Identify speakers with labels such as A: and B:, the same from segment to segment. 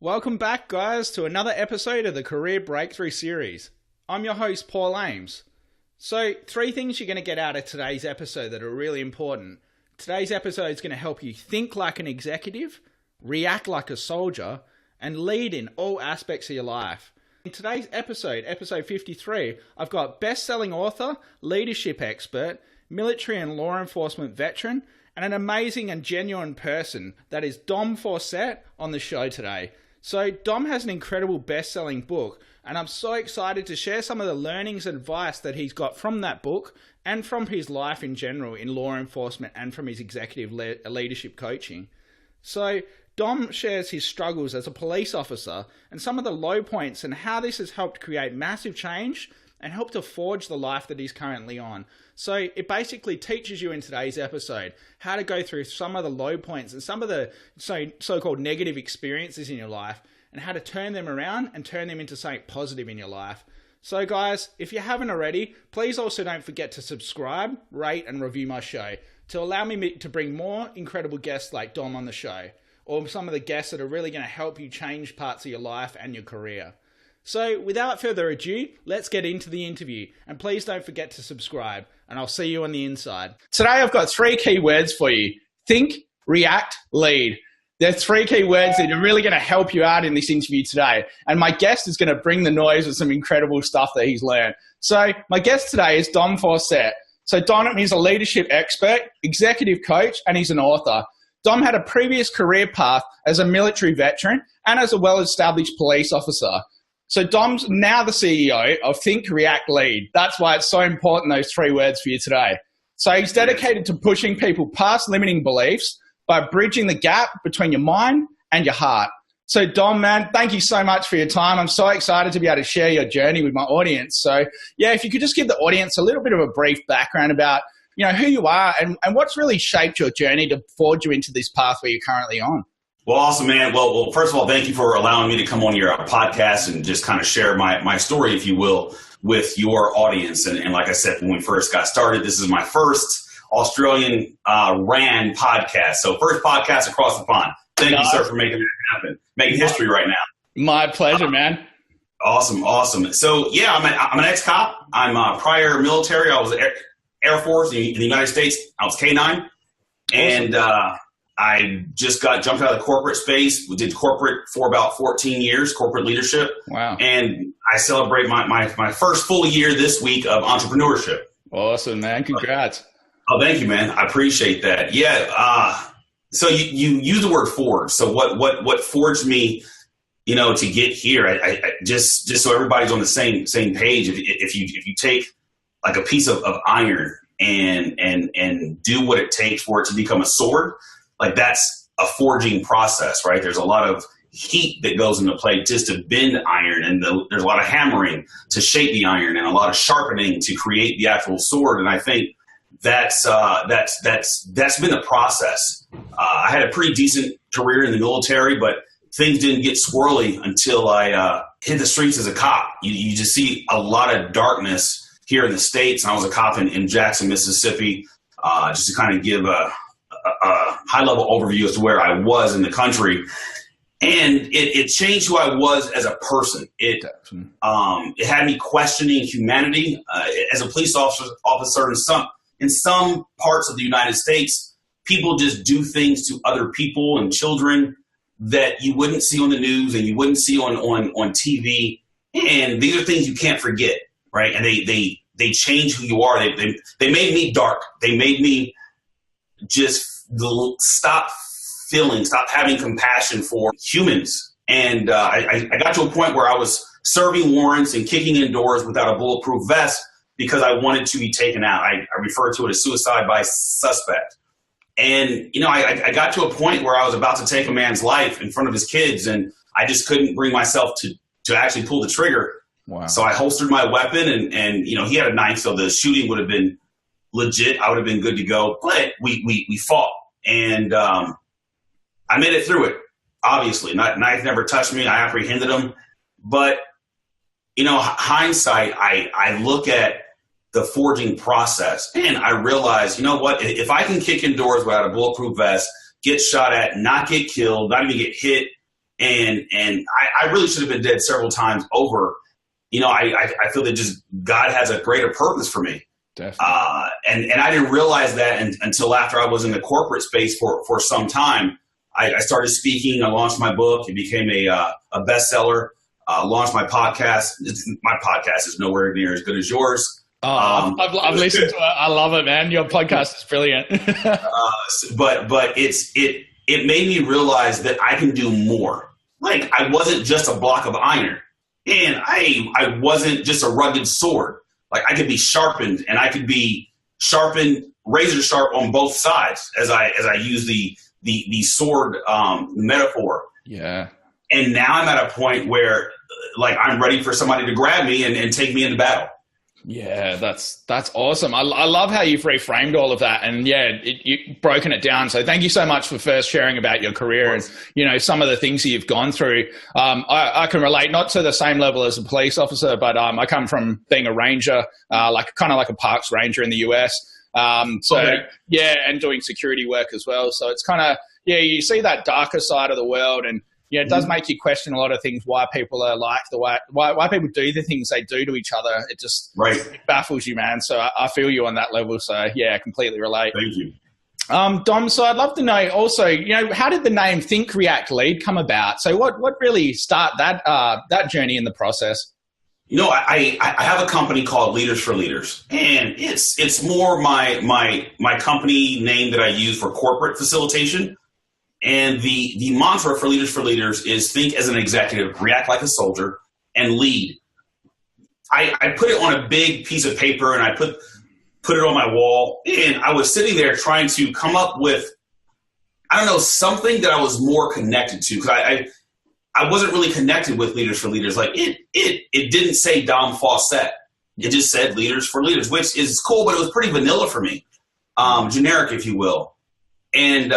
A: Welcome back, guys, to another episode of the Career Breakthrough Series. I'm your host, Paul Ames. So, 3 things you're going to get out of today's episode that are really important. Today's episode is going to help you think like an executive, react like a soldier, and lead in all aspects of your life. In today's episode, episode 53, I've got best-selling author, leadership expert, military and law enforcement veteran, and an amazing and genuine person that is Dom Faussette on the show today. So Dom has an incredible best-selling book, and I'm so excited to share some of the learnings and advice that he's got from that book and from his life in general in law enforcement and from his executive leadership coaching. So Dom shares his struggles as a police officer and some of the low points and how this has helped create massive change and help to forge the life that he's currently on. So it basically teaches you in today's episode how to go through some of the low points and some of the so-called negative experiences in your life and how to turn them around and turn them into something positive in your life. So guys, if you haven't already, please also don't forget to subscribe, rate and review my show to allow me to bring more incredible guests like Dom on the show, or some of the guests that are really going to help you change parts of your life and your career. So without further ado, let's get into the interview. And please don't forget to subscribe, and I'll see you on the inside. Today I've got 3 key words for you. Think, react, lead. There's 3 key words that are really going to help you out in this interview today. And my guest is going to bring the noise with some incredible stuff that he's learned. So my guest today is Dom Faussette. So Dom is a leadership expert, executive coach, and he's an author. Dom had a previous career path as a military veteran and as a well-established police officer. So Dom's now the CEO of Think, React, Lead. That's why it's so important, those 3 words for you today. So he's dedicated to pushing people past limiting beliefs by bridging the gap between your mind and your heart. So Dom, man, thank you so much for your time. I'm so excited to be able to share your journey with my audience. So yeah, if you could just give the audience a little bit of a brief background about who you are and what's really shaped your journey to forge you into this path where you're currently on.
B: Well, awesome, man. Well, first of all, thank you for allowing me to come on your podcast and just kind of share my story, if you will, with your audience. And like I said, when we first got started, this is my first Australian ran podcast. So first podcast across the pond. Thank you, sir, for making that happen, making history right now.
A: My pleasure, man.
B: Awesome. So yeah, I'm an ex-cop. I'm prior military. I was Air Force in the United States. I was K-9. Awesome. And I just jumped out of the corporate space. We did corporate for about 14 years, corporate leadership. Wow. And I celebrate my first full year this week of entrepreneurship.
A: Awesome, man. Congrats.
B: Oh, thank you, man. I appreciate that. Yeah. So you use the word forge. So what forged me, to get here, I just so everybody's on the same page. If you take like a piece of iron and do what it takes for it to become a sword, like that's a forging process, right? There's a lot of heat that goes into play just to bend iron, and there's a lot of hammering to shape the iron, and a lot of sharpening to create the actual sword. And I think that's been the process. I had a pretty decent career in the military, but things didn't get swirly until I hit the streets as a cop. You just see a lot of darkness here in the States. And I was a cop in Jackson, Mississippi, just to kind of give a high-level overview as to where I was in the country. And it changed who I was as a person. It had me questioning humanity. As a police officer in some parts of the United States, people just do things to other people and children that you wouldn't see on the news and you wouldn't see on TV. And these are things you can't forget, right? And they change who you are. They made me dark. They made me just stop having compassion for humans. And I got to a point where I was serving warrants and kicking in doors without a bulletproof vest because I wanted to be taken out. I refer to it as suicide by suspect. And, I got to a point where I was about to take a man's life in front of his kids, and I just couldn't bring myself to actually pull the trigger. Wow. So I holstered my weapon, and he had a knife, so the shooting would have been legit. I would have been good to go. But we fought, and I made it through it. Obviously, knife never touched me. I apprehended him. But, hindsight, I look at the forging process, and I realize, if I can kick in doors without a bulletproof vest, get shot at, not get killed, not even get hit, And I really should have been dead several times over. I feel that just God has a greater purpose for me.
A: Definitely.
B: And I didn't realize that until after I was in the corporate space for some time. I started speaking. I launched my book. It became a bestseller. Launched my podcast. My podcast is nowhere near as good as yours.
A: Oh, I've listened to it. I love it, man. Your podcast is brilliant.
B: But it made me realize that I can do more. Like, I wasn't just a block of iron, and I wasn't just a rugged sword. Like, I could be sharpened, and I could be sharpened, razor sharp on both sides, as I use the sword metaphor.
A: Yeah.
B: And now I'm at a point where, like, I'm ready for somebody to grab me and take me into battle.
A: Yeah, that's awesome. I love how you've reframed all of that, and you've broken it down. So thank you so much for first sharing about your career and some of the things that you've gone through. I can relate, not to the same level as a police officer, but I come from being a ranger, kind of like a parks ranger in the US. And doing security work as well. So it's kind of you see that darker side of the world, and it does make you question a lot of things, why people are like the way, why people do the things they do to each other. It just it baffles you, man. So I feel you on that level. So I completely relate.
B: Thank you.
A: Dom, so I'd love to know also, how did the name Think, React, Lead come about? So what really started that journey in the process?
B: I have a company called Leaders for Leaders, and it's more my company name that I use for corporate facilitation. And the mantra for Leaders is think as an executive, react like a soldier, and lead. I put it on a big piece of paper, and I put it on my wall. And I was sitting there trying to come up with, something that I was more connected to. Because I wasn't really connected with Leaders for Leaders. Like it didn't say Dom Faussette. It just said Leaders for Leaders, which is cool, but it was pretty vanilla for me. Generic, if you will. And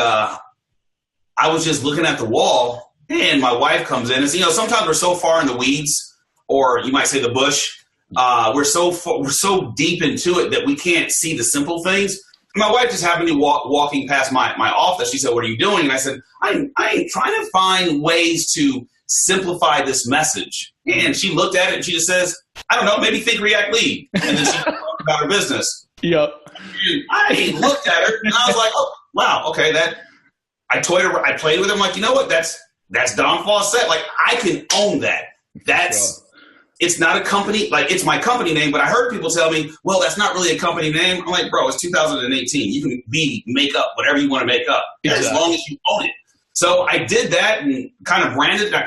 B: I was just looking at the wall, and my wife comes in, and sometimes we're so far in the weeds, or you might say the bush. We're so deep into it that we can't see the simple things. My wife just happened to be walking past my office. She said, "What are you doing?" And I said, I'm trying to find ways to simplify this message. And she looked at it, and she just says, "I don't know, maybe think, react, lead." And then she talked about her business.
A: Yep.
B: And I looked at her, and I was like, "Oh, wow, okay, that." I played with him, like, you know what? That's Dom Faussette. Like, I can own that. It's not a company, like, it's my company name, but I heard people tell me, well, that's not really a company name. I'm like, bro, it's 2018. You can make up whatever you want to make up, as long as you own it. So I did that and kind of branded it. I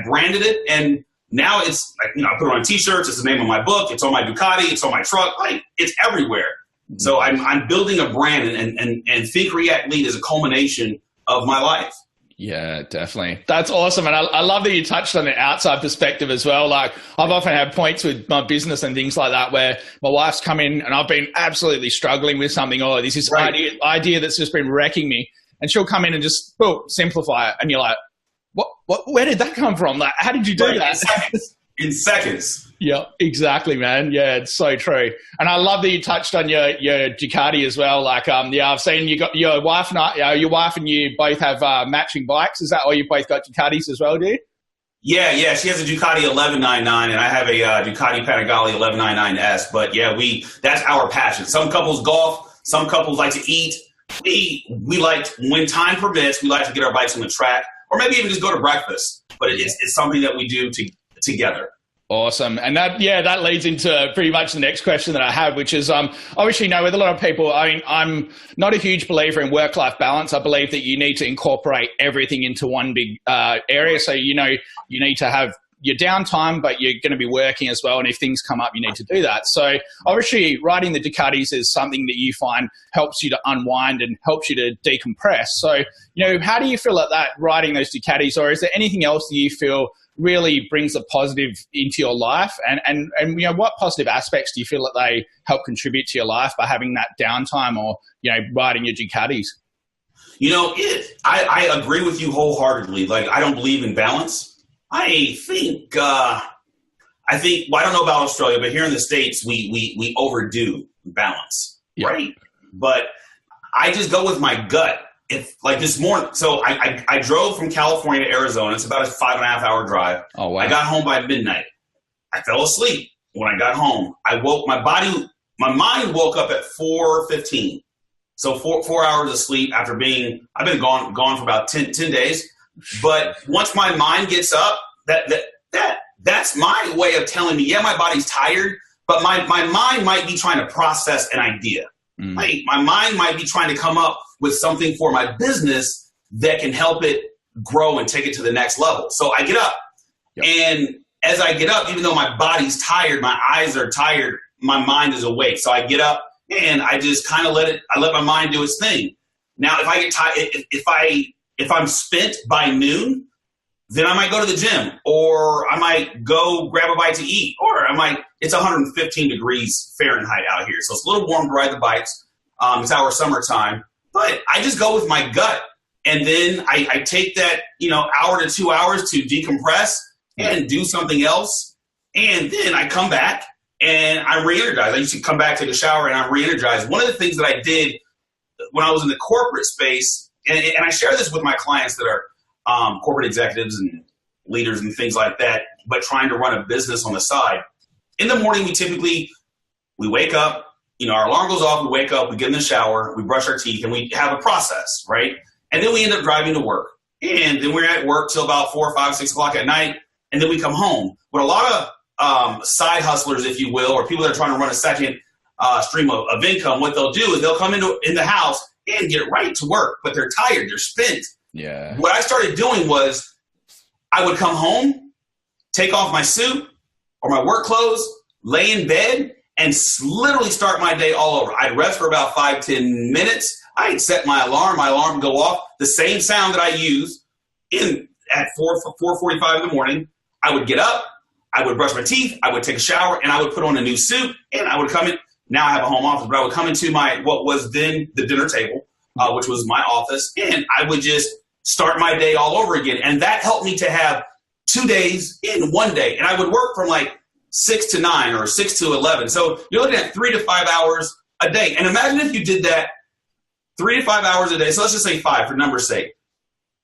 B: branded it, and now it's like, I put it on t-shirts. It's the name of my book. It's on my Ducati. It's on my truck. Like, it's everywhere. So I'm building a brand, and Think, React, Lead is a culmination of my life.
A: Yeah, definitely. That's awesome. And I love that you touched on the outside perspective as well. Like, I've often had points with my business and things like that where my wife's come in and I've been absolutely struggling with something, or this is idea that's just been wrecking me. And she'll come in and just simplify it. And you're like, what, where did that come from? Like, how did you do that?
B: In seconds.
A: Yeah, exactly, man. Yeah, it's so true. And I love that you touched on your Ducati as well. Like, I've seen you got your wife and you both have matching bikes. Is that, or you both got Ducatis as well, do you?
B: Yeah. She has a Ducati 1199, and I have a Ducati Panigale 1199S. But that's our passion. Some couples golf. Some couples like to eat. We like, when time permits, we like to get our bikes on the track, or maybe even just go to breakfast. But it's something that we do together.
A: Awesome. And that leads into pretty much the next question that I have, which is obviously, with a lot of people, I'm not a huge believer in work-life balance. I believe that you need to incorporate everything into one big area. So, you need to have your downtime, but you're going to be working as well. And if things come up, you need to do that. So obviously riding the Ducatis is something that you find helps you to unwind and helps you to decompress. So, how do you feel at that, riding those Ducatis, or is there anything else that you feel really brings a positive into your life? And what positive aspects do you feel that they help contribute to your life by having that downtime, or, riding your Ducatis?
B: I agree with you wholeheartedly. Like, I don't believe in balance. I think, well, I don't know about Australia, but here in the States, we overdo balance, right? But I just go with my gut. if like this morning, so I drove from California to Arizona. It's about a 5.5 hour drive.
A: Oh, wow.
B: I got home by midnight. I fell asleep. When I got home, I woke my mind woke up at 4:15. So 4 hours of sleep after I've been gone for about 10 days. But once my mind gets up, that's my way of telling me, yeah, my body's tired, but my mind might be trying to process an idea. My mind might be trying to come up with something for my business that can help it grow and take it to the next level. So I get up. Yep. And as I get up, even though my body's tired, my eyes are tired, my mind is awake. So I get up and I just kind of let my mind do its thing. Now, if I get tired, if I'm spent by noon, then I might go to the gym, or I might go grab a bite to eat, or it's 115 degrees Fahrenheit out here. So it's a little warm to ride the bikes. It's our summertime, but I just go with my gut. And then I take that, hour to 2 hours to decompress and do something else. And then I come back and I'm re-energized. I used to come back, take a shower, and I'm re-energized. One of the things that I did when I was in the corporate space, and I share this with my clients that are corporate executives and leaders and things like that, but trying to run a business on the side. In the morning, we wake up, our alarm goes off, we wake up, we get in the shower, we brush our teeth, and we have a process, right? And then we end up driving to work. And then we're at work till about 4, 5, 6 o'clock at night. And then we come home. But a lot of side hustlers, if you will, or people that are trying to run a second stream of income, what they'll do is they'll come in the house and get right to work, but they're tired, they're spent.
A: Yeah.
B: What I started doing was I would come home, take off my suit or my work clothes, lay in bed, and literally start my day all over. I'd rest for about 5-10 minutes. I'd set my alarm. My alarm would go off. The same sound that I use at 4:45 in the morning. I would get up, I would brush my teeth, I would take a shower, and I would put on a new suit, and I would come in. Now I have a home office, but I would come into what was then the dinner table, which was my office, and I would just start my day all over again. And that helped me to have 2 days in one day. And I would work from like 6 to 9 or 6 to 11. So you're looking at 3 to 5 hours a day. And imagine if you did that 3 to 5 hours a day. So let's just say 5 for number's sake.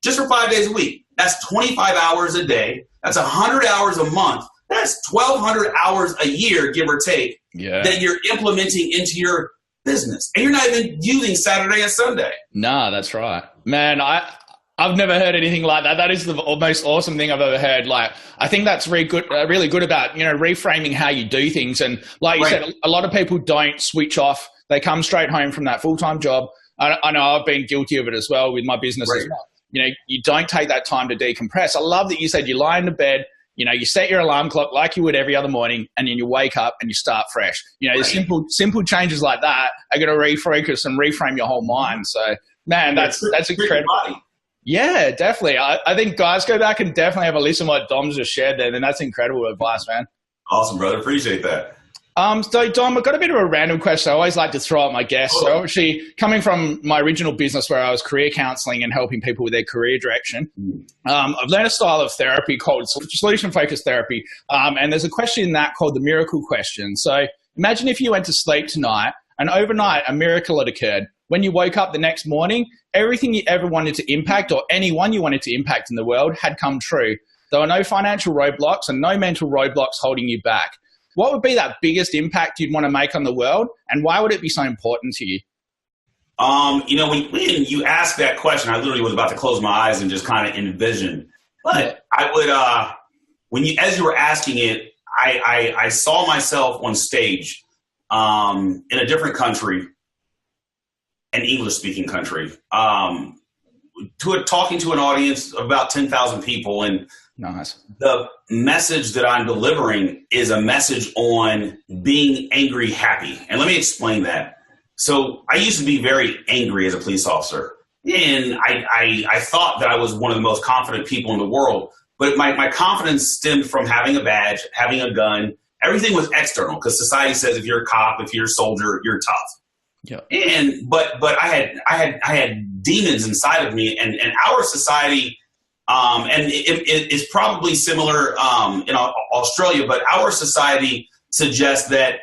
B: Just for 5 days a week. That's 25 hours a day. That's 100 hours a month. That's 1,200 hours a year, give or take, that you're implementing into your business. And you're not even using Saturday and Sunday.
A: No, that's right. Man, I've never heard anything like that. That is the most awesome thing I've ever heard. Like, I think that's really good about, reframing how you do things. And like you said, a lot of people don't switch off. They come straight home from that full-time job. I know I've been guilty of it as well with my business as well. You don't take that time to decompress. I love that you said you lie in the bed, you set your alarm clock like you would every other morning, and then you wake up and you start fresh. The simple changes like that are going to refocus and reframe your whole mind. So, man, that's incredible. Yeah, definitely. I think guys go back and definitely have a listen to what Dom's just shared there. Then that's incredible advice, man.
B: Awesome, brother. Appreciate that.
A: So Dom, I've got a bit of a random question I always like to throw at my guests. So obviously, coming from my original business where I was career counseling and helping people with their career direction, I've learned a style of therapy called solution-focused therapy. And there's a question in that called the miracle question. So imagine if you went to sleep tonight and overnight a miracle had occurred. When you woke up the next morning, everything you ever wanted to impact or anyone you wanted to impact in the world had come true. There were no financial roadblocks and no mental roadblocks holding you back. What would be that biggest impact you'd want to make on the world, and why would it be so important to you?
B: When you asked that question, I literally was about to close my eyes and just kind of envision. But I would, as you were asking it, I saw myself on stage in a different country, an English-speaking country, talking to an audience of about 10,000 people, and
A: nice.
B: The message that I'm delivering is a message on being angry happy. And let me explain that. So I used to be very angry as a police officer. And I thought that I was one of the most confident people in the world. But my confidence stemmed from having a badge, having a gun. Everything was external because society says if you're a cop, if you're a soldier, you're tough. Yeah. But I had demons inside of me, and our society, and it's probably similar in Australia, but our society suggests that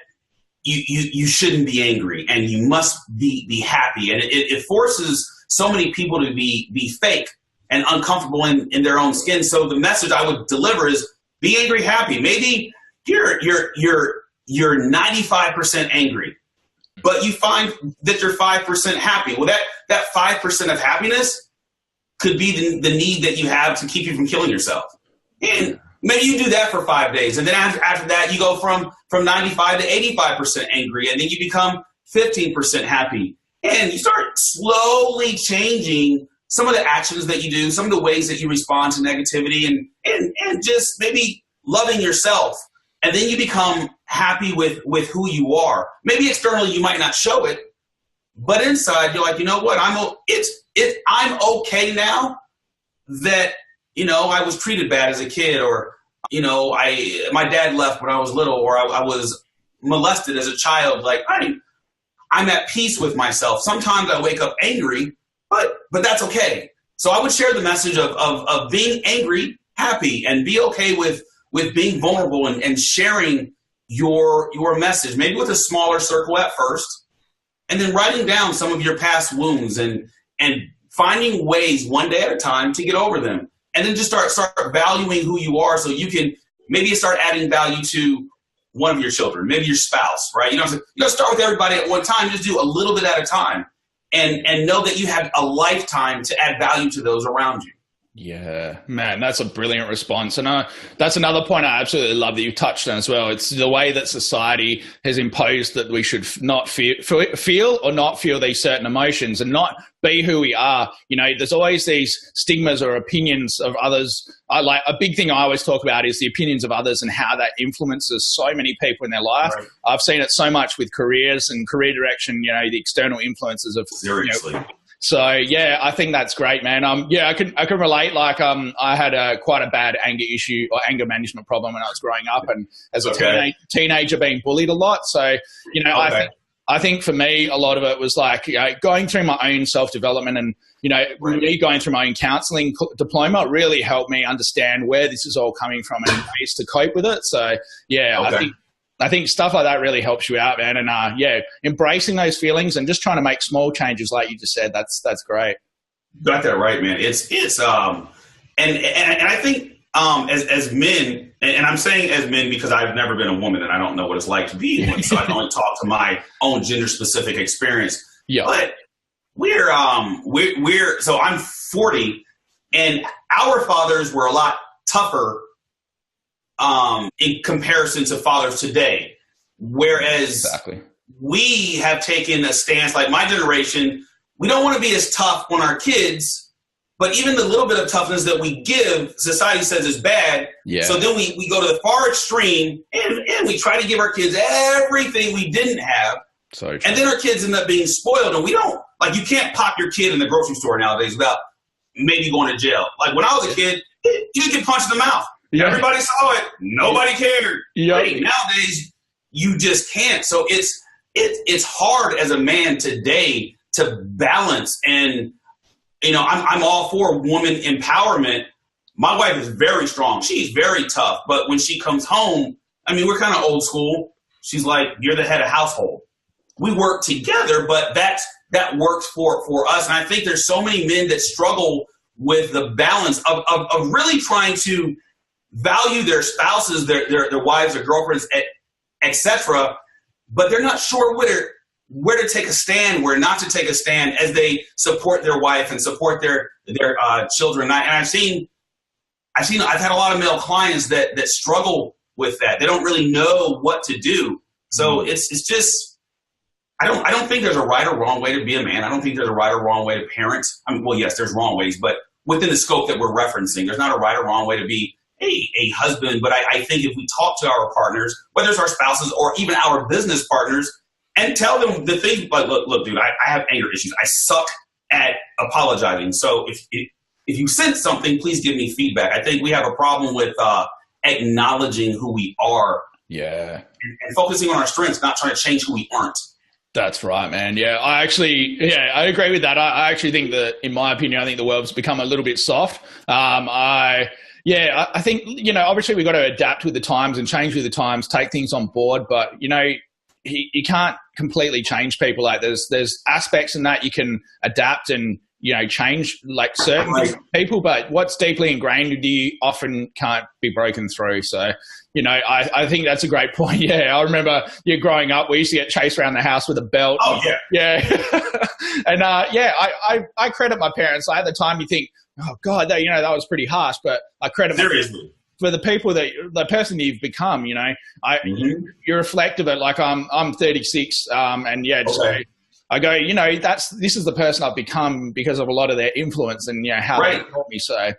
B: you shouldn't be angry and you must be happy, and it forces so many people to be fake and uncomfortable in their own skin. So the message I would deliver is be angry, happy. Maybe you're 95% angry, but you find that you're 5% happy. Well, that 5% of happiness could be the need that you have to keep you from killing yourself. And maybe you do that for 5 days. And then after that, you go from 95 to 85% angry, and then you become 15% happy. And you start slowly changing some of the actions that you do, some of the ways that you respond to negativity, and just maybe loving yourself. And then you become happy with who you are. Maybe externally you might not show it, but inside you're like, you know what? I'm okay now that, I was treated bad as a kid, or, my dad left when I was little, or I was molested as a child. Like I'm at peace with myself. Sometimes I wake up angry, but that's okay. So I would share the message of being angry, happy, and be okay with being vulnerable and sharing your message, maybe with a smaller circle at first, and then writing down some of your past wounds and finding ways one day at a time to get over them. And then just start valuing who you are, so you can maybe start adding value to one of your children, maybe your spouse, right? You don't start with everybody at one time. Just do a little bit at a time, and know that you have a lifetime to add value to those around you.
A: Yeah, man, that's a brilliant response. And that's another point I absolutely love that you touched on as well. It's the way that society has imposed that we should not feel or not feel these certain emotions and not be who we are. There's always these stigmas or opinions of others. Like a big thing I always talk about is the opinions of others and how that influences so many people in their life. Right. I've seen it so much with careers and career direction, the external influences of
B: seriously.
A: So yeah, I think that's great, man. I can relate. Like, I had quite a bad anger issue or anger management problem when I was growing up, and as a teenager being bullied a lot. So, I think for me, a lot of it was like going through my own self-development and, me going through my own counseling diploma really helped me understand where this is all coming from and ways to cope with it. So yeah, I think stuff like that really helps you out, man. And embracing those feelings and just trying to make small changes, like you just said, that's great.
B: Got that right, man. It's and I think as men, and I'm saying as men because I've never been a woman and I don't know what it's like to be one, so I can only talk to my own gender specific experience.
A: Yeah.
B: But so I'm 40, and our fathers were a lot tougher in comparison to fathers today. Whereas we have taken a stance, like my generation, we don't want to be as tough on our kids, but even the little bit of toughness that we give, society says is bad. Yeah. So then we go to the far extreme and we try to give our kids everything we didn't have. So and then our kids end up being spoiled, and we don't, like, you can't pop your kid in the grocery store nowadays without maybe going to jail. Like when I was a kid, you get punched in the mouth. Yeah. Everybody saw it. Nobody cared. Yeah. Hey, nowadays, you just can't. So it's hard as a man today to balance. And, I'm all for woman empowerment. My wife is very strong. She's very tough. But when she comes home, we're kind of old school. She's like, you're the head of household. We work together, but that works for us. And I think there's so many men that struggle with the balance of really trying to value their spouses, their wives, their girlfriends, etc., but they're not sure where to take a stand, where not to take a stand as they support their wife and support their children. And I've had a lot of male clients that struggle with that. They don't really know what to do. So it's just, I don't think there's a right or wrong way to be a man. I don't think there's a right or wrong way to parent. Well, yes, there's wrong ways, but within the scope that we're referencing, there's not a right or wrong way to be a husband. But I think if we talk to our partners, whether it's our spouses or even our business partners, and tell them the thing, like, look, dude, I have anger issues. I suck at apologizing. So if you sense something, please give me feedback. I think we have a problem with acknowledging who we are. Yeah. And focusing on our strengths, not trying to change who we aren't.
A: That's right, man. Yeah, I agree with that. I actually think that, in my opinion, I think the world's become a little bit soft. I think, obviously we've got to adapt with the times and change with the times, take things on board. But, you can't completely change people. Like there's aspects in that you can adapt and change like certain people, but what's deeply ingrained with you often can't be broken through. So, I think that's a great point. Yeah, I remember growing up, we used to get chased around the house with a belt.
B: Oh, yeah.
A: Yeah. And, I credit my parents. At the time you think, oh, God, that was pretty harsh, but I credit my parents for the people the person you've become, you're reflective of it. Like I'm 36, and so I go, this is the person I've become because of a lot of their influence and how they taught me. So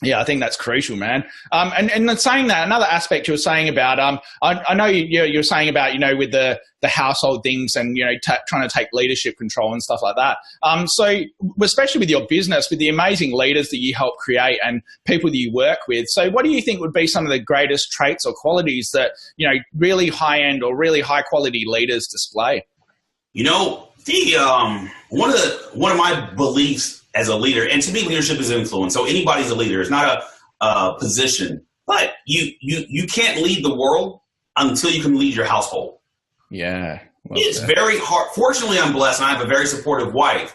A: yeah, I think that's crucial, man. And then saying that, another aspect you were saying about, I know you're saying about, with the household things and, trying to take leadership control and stuff like that. So especially with your business, with the amazing leaders that you help create and people that you work with. So what do you think would be some of the greatest traits or qualities that, really high end or really high quality leaders display?
B: One of my beliefs as a leader, and to me, leadership is influence. So anybody's a leader. It's not a position, but you can't lead the world until you can lead your household.
A: Yeah.
B: It's very hard. Fortunately, I'm blessed and I have a very supportive wife.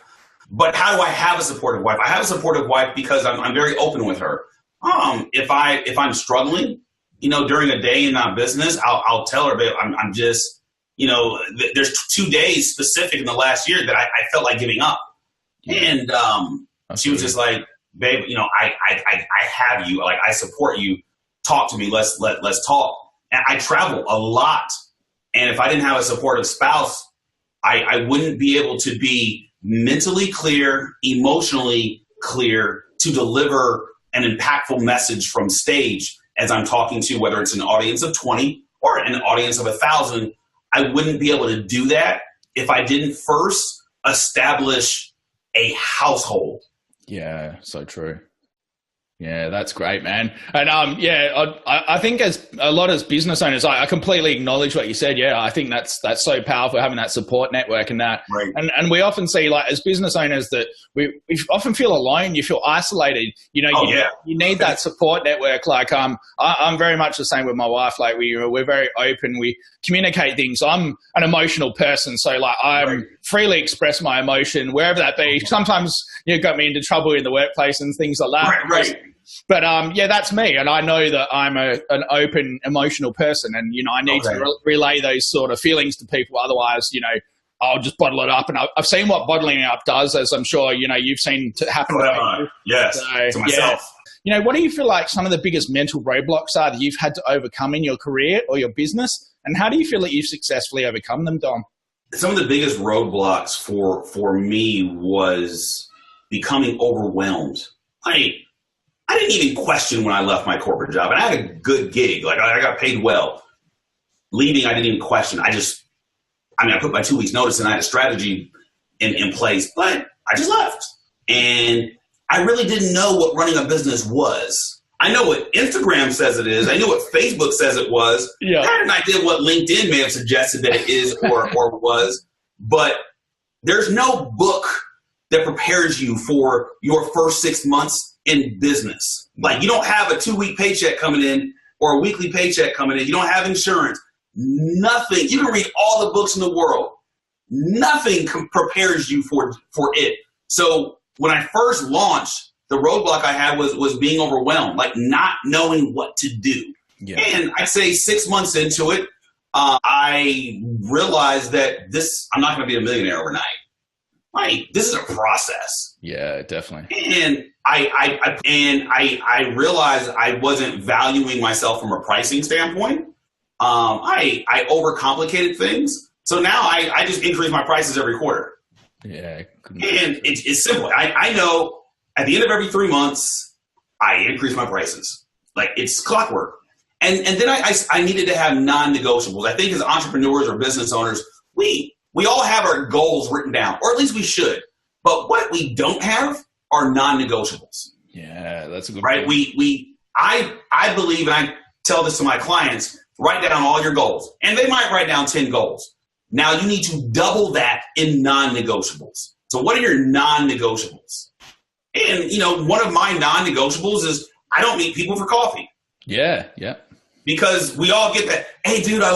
B: But how do I have a supportive wife? I have a supportive wife because I'm very open with her. If I'm struggling, during a day in our business, I'll tell her, babe, I'm just, there's 2 days specific in the last year that I felt like giving up. And she was just like, babe, I have you, like, I support you. Talk to me. Let's talk. And I travel a lot. And if I didn't have a supportive spouse, I wouldn't be able to be mentally clear, emotionally clear to deliver an impactful message from stage as I'm talking to, whether it's an audience of 20 or an audience of 1,000. I wouldn't be able to do that if I didn't first establish a household.
A: Yeah, so true. Yeah, that's great, man. And I think as business owners, I completely acknowledge what you said. Yeah, I think that's so powerful, having that support network and that.
B: Right.
A: And we often see, like, as business owners, that we often feel alone. You feel isolated. You need that support network. Like I'm very much the same with my wife. Like we're very open. We communicate things. I'm an emotional person, so like I'm freely express my emotion wherever that be. Sometimes got me into trouble in the workplace and things like that.
B: Right.
A: But that's me, and I know that I'm an open, emotional person, and I need to relay those sort of feelings to people. Otherwise, I'll just bottle it up, and I've seen what bottling it up does, as I'm sure you've seen happen.
B: Yes, to myself.
A: What do you feel like some of the biggest mental roadblocks are that you've had to overcome in your career or your business, and how do you feel that you've successfully overcome them, Dom?
B: Some of the biggest roadblocks for me was becoming overwhelmed. I didn't even question when I left my corporate job, and I had a good gig. Like I got paid well. Leaving, I didn't even question. I put my 2 weeks notice and I had a strategy in place, but I just left. And I really didn't know what running a business was. I know what Instagram says it is. I knew what Facebook says it was. Yeah. I had an idea what LinkedIn may have suggested that it is or was, but there's no book that prepares you for your first 6 months in business. Like, you don't have a 2-week paycheck coming in or a weekly paycheck coming in. You don't have insurance. Nothing. You can read all the books in the world. Nothing prepares you for it. So when I first launched, the roadblock I had was being overwhelmed, like not knowing what to do. Yeah. And I'd say 6 months into it, I realized that I'm not going to be a millionaire overnight. Like, this is a process.
A: Yeah, definitely.
B: And I realized I wasn't valuing myself from a pricing standpoint. I overcomplicated things. So now I just increase my prices every quarter.
A: Yeah.
B: And it's simple. I know at the end of every 3 months, I increase my prices. Like, it's clockwork. And then I needed to have non-negotiables. I think as entrepreneurs or business owners, we all have our goals written down, or at least we should. But what we don't have are non-negotiables.
A: Yeah, that's a good
B: point. I believe, and I tell this to my clients, write down all your goals. And they might write down 10 goals. Now you need to double that in non-negotiables. So what are your non-negotiables? And, one of my non-negotiables is I don't meet people for coffee.
A: Yeah.
B: Because we all get that, hey, dude, I'd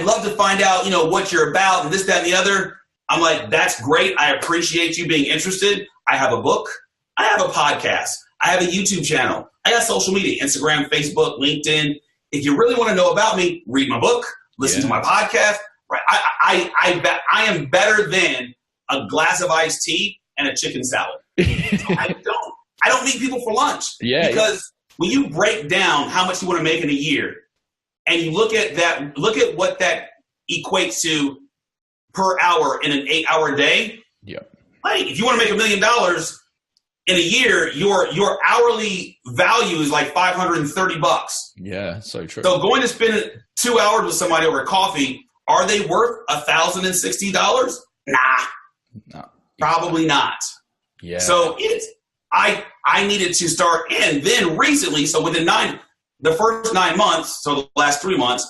B: love to find out, what you're about and this, that, and the other. I'm like, that's great. I appreciate you being interested. I have a book. I have a podcast. I have a YouTube channel. I got social media, Instagram, Facebook, LinkedIn. If you really want to know about me, read my book, listen to my podcast. Right? I am better than a glass of iced tea and a chicken salad. I don't meet people for lunch. Because when you break down how much you want to make in a year, and you look at what that equates to per hour in an 8-hour day. Like if you want to make $1 million in a year, your hourly value is like $530.
A: Yeah, so true.
B: So going to spend 2 hours with somebody over coffee, are they worth $1,060? Nah, probably not.
A: Yeah.
B: So I needed to start, and then recently, so within the first 9 months, so the last 3 months,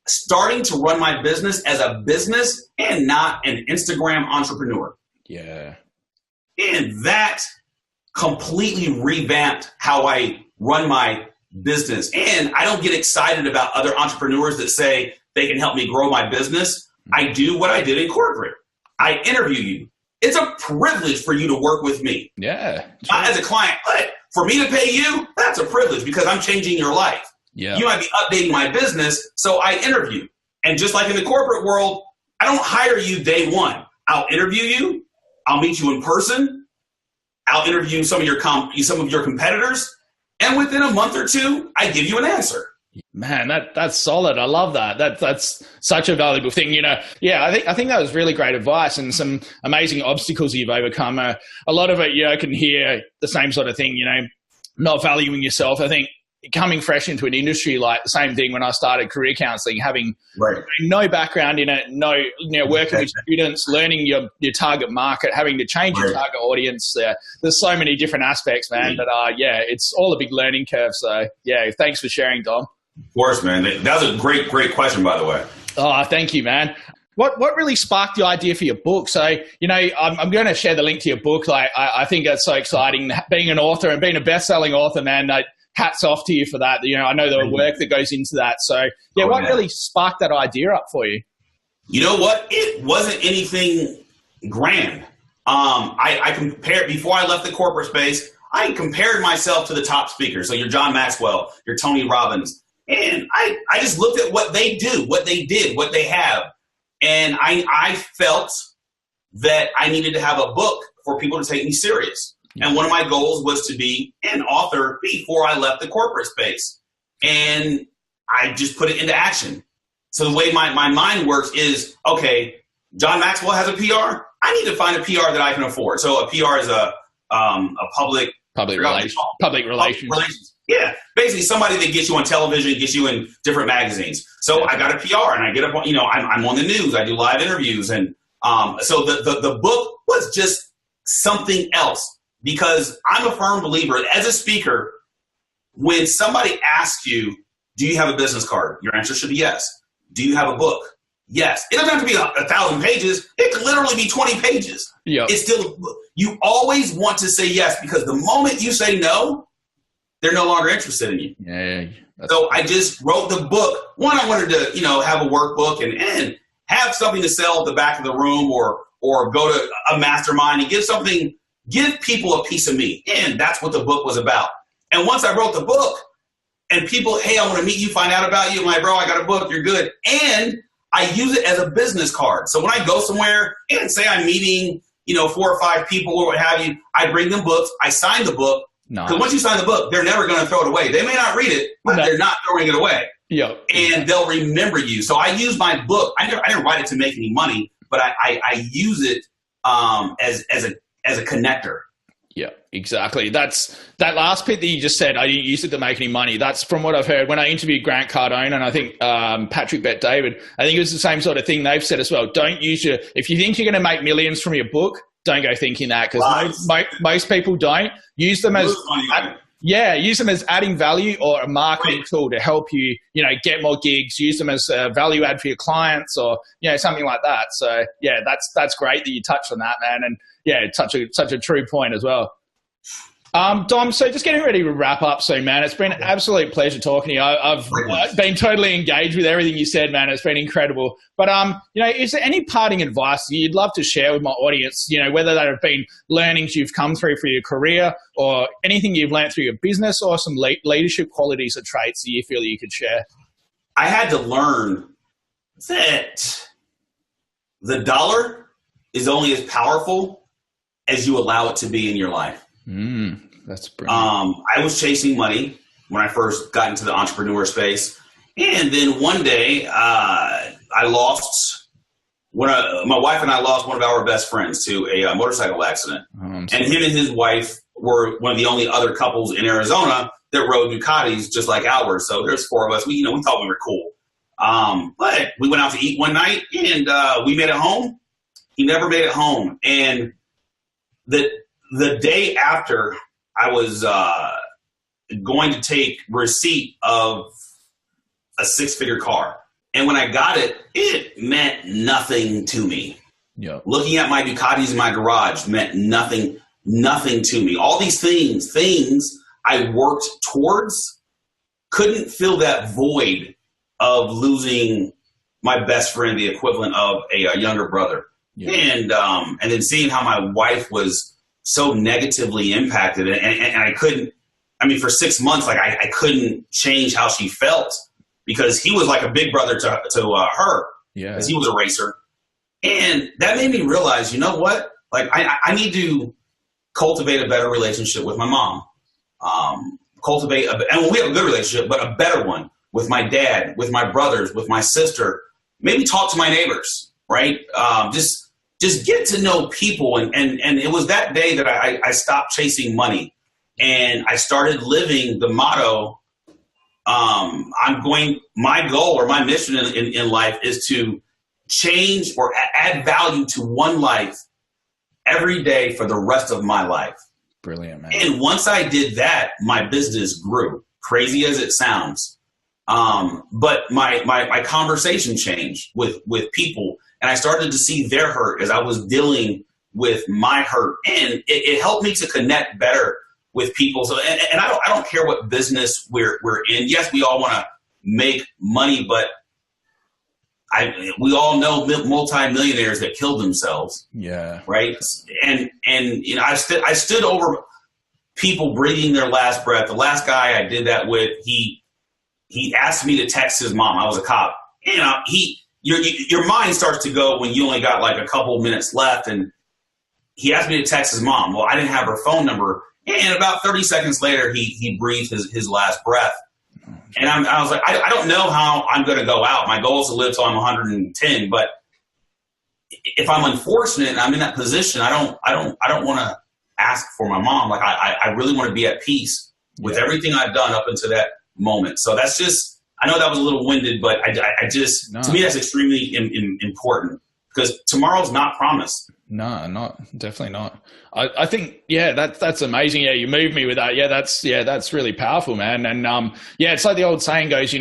B: starting to run my business as a business and not an Instagram entrepreneur.
A: Yeah.
B: And that completely revamped how I run my business. And I don't get excited about other entrepreneurs that say they can help me grow my business. I do what I did in corporate. I interview you. It's a privilege for you to work with me.
A: Yeah.
B: Not as a client, but for me to pay you, that's a privilege because I'm changing your life.
A: Yeah.
B: You might be updating my business, so I interview. And just like in the corporate world, I don't hire you day one. I'll interview you. I'll meet you in person. I'll interview some of your competitors. And within a month or two, I give you an answer.
A: Man, that's solid. I love that. That's such a valuable thing. I think that was really great advice and some amazing obstacles you've overcome. A lot of it, I can hear the same sort of thing, not valuing yourself. I think coming fresh into an industry, like the same thing when I started career counseling, having no background in it, working with students, learning your target market, having to change your target audience. There's so many different aspects, man, but it's all a big learning curve. So thanks for sharing, Dom.
B: Of course, man. That was a great question, by the way.
A: Oh, thank you, man. What really sparked the idea for your book? So, I'm going to share the link to your book. Like, I think that's so exciting. Being an author and being a best-selling author, man, hats off to you for that. I know the work that goes into that. So, what really sparked that idea up for you?
B: You know what? It wasn't anything grand. I compared, before I left the corporate space, I compared myself to the top speakers. So your John Maxwell, your Tony Robbins. And I just looked at what they do, what they did, what they have. And I felt that I needed to have a book for people to take me serious. And one of my goals was to be an author before I left the corporate space. And I just put it into action. So the way my mind works is, okay, John Maxwell has a PR. I need to find a PR that I can afford. So a PR is a public relations. Yeah, basically somebody that gets you on television, gets you in different magazines. So I got a PR, and I get up on, I'm on the news. I do live interviews, and so the book was just something else, because I'm a firm believer as a speaker. When somebody asks you, "Do you have a business card?" Your answer should be yes. Do you have a book? Yes. It doesn't have to be 1,000 pages. It could literally be 20 pages.
A: Yep.
B: It's still, you always want to say yes, because the moment you say no, they're no longer interested in you.
A: Yeah.
B: So I just wrote the book. One, I wanted to, have a workbook and have something to sell at the back of the room, or go to a mastermind and give people a piece of me. And that's what the book was about. And once I wrote the book and people, hey, I want to meet you, find out about you. I'm like, bro, I got a book. You're good. And I use it as a business card. So when I go somewhere and say I'm meeting, 4 or 5 people or what have you, I bring them books. I sign the book. Because once you sign the book, they're never going to throw it away. They may not read it, but they're not throwing it away.
A: Yep.
B: And they'll remember you. So I use my book. I didn't write it to make any money, but I use it as a connector.
A: Yeah, exactly. That last bit that you just said, I didn't use it to make any money. That's from what I've heard when I interviewed Grant Cardone, and I think Patrick Bet-David. I think it was the same sort of thing they've said as well. Don't use if you think you're going to make millions from your book, don't go thinking that, because most people don't. Use them as use them as adding value or a marketing tool to help you, get more gigs. Use them as a value add for your clients, or something like that. So that's great that you touched on that, man. And such a true point as well. Dom, so just getting ready to wrap up soon, man. It's been an absolute pleasure talking to you. I've been totally engaged with everything you said, man. It's been incredible. But, is there any parting advice you'd love to share with my audience, whether that have been learnings you've come through for your career or anything you've learned through your business or some leadership qualities or traits that you feel that you could share?
B: I had to learn that the dollar is only as powerful as you allow it to be in your life.
A: That's brilliant. I
B: was chasing money when I first got into the entrepreneur space. And then one day my wife and I lost one of our best friends to a motorcycle accident. And him and his wife were one of the only other couples in Arizona that rode Ducatis just like ours. So there's four of us. We thought we were cool. But we went out to eat one night and we made it home. He never made it home. And the day after, I was going to take receipt of a 6-figure car. And when I got it, it meant nothing to me.
A: Yep.
B: Looking at my Ducatis in my garage meant nothing to me. All these things I worked towards couldn't fill that void of losing my best friend, the equivalent of a younger brother. Yeah. And then seeing how my wife was so negatively impacted and I couldn't, for 6 months, like I couldn't change how she felt because he was like a big brother to her because he was a racer. And that made me realize, you know what? Like I need to cultivate a better relationship with my mom. And we have a good relationship, but a better one with my dad, with my brothers, with my sister, maybe talk to my neighbors, right? Just get to know people. And it was that day that I stopped chasing money and I started living the motto. My goal or my mission in life is to change or add value to one life every day for the rest of my life.
A: Brilliant, man.
B: And once I did that, my business grew, crazy as it sounds. But my conversation changed with people. And I started to see their hurt as I was dealing with my hurt. And it helped me to connect better with people. So, and I don't care what business we're in. Yes, we all want to make money, but we all know multimillionaires that killed themselves.
A: Yeah.
B: Right. And I stood over people breathing their last breath. The last guy I did that with, he asked me to text his mom. I was a cop. Your mind starts to go when you only got like a couple minutes left. And he asked me to text his mom. Well, I didn't have her phone number. And about 30 seconds later, he breathed his last breath. And I was like, I don't know how I'm going to go out. My goal is to live till I'm 110. But if I'm unfortunate and I'm in that position, I don't want to ask for my mom. Like I really want to be at peace with everything I've done up until that moment. So that's just, I know that was a little winded, but to me, that's extremely important because tomorrow's not promised.
A: No, definitely not. I think, that's amazing. Yeah, you moved me with that. That's really powerful, man. And it's like the old saying goes,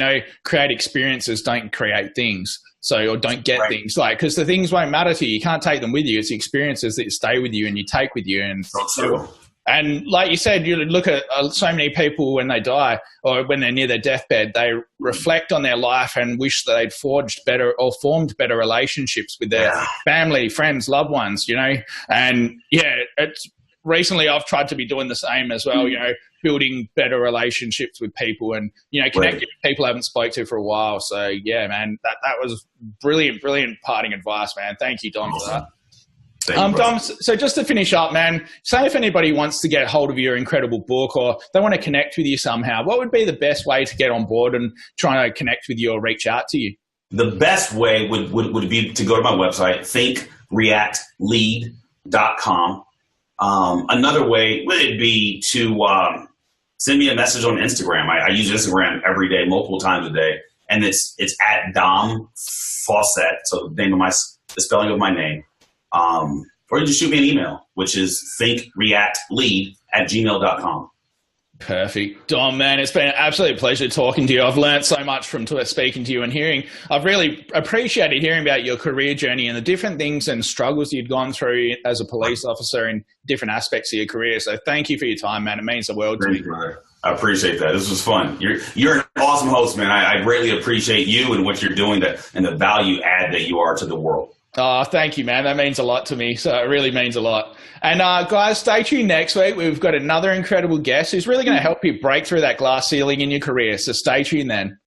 A: create experiences, don't create things. So, or don't get things because the things won't matter to you. You can't take them with you. It's the experiences that stay with you and you take with you. And
B: so true.
A: And like you said, you look at so many people when they die or when they're near their deathbed, they reflect on their life and wish that they'd forged better or formed better relationships with their family, friends, loved ones, And recently I've tried to be doing the same as well, building better relationships with people and, connecting with people I haven't spoke to for a while. So, man, that was brilliant parting advice, man. Thank you, Dom, for that. Dom, so just to finish up, man, say if anybody wants to get hold of your incredible book or they want to connect with you somehow, what would be the best way to get on board and try to connect with you or reach out to you?
B: The best way would be to go to my website, thinkreactlead.com. Another way would be to send me a message on Instagram. I use Instagram every day, multiple times a day, and it's at Dom Faussette, so the spelling of my name. Or you just shoot me an email, which is thinkreactlead@gmail.com.
A: Perfect. Dom, man, it's been an absolute pleasure talking to you. I've learned so much from speaking to you and hearing. I've really appreciated hearing about your career journey and the different things and struggles you'd gone through as a police officer in different aspects of your career. So thank you for your time, man. It means the world to me.
B: Brother. I appreciate that. This was fun. You're an awesome host, man. I greatly appreciate you and what you're doing and the value add that you are to the world.
A: Oh, thank you, man. That means a lot to me. So it really means a lot. And guys, stay tuned next week. We've got another incredible guest who's really going to help you break through that glass ceiling in your career. So stay tuned then.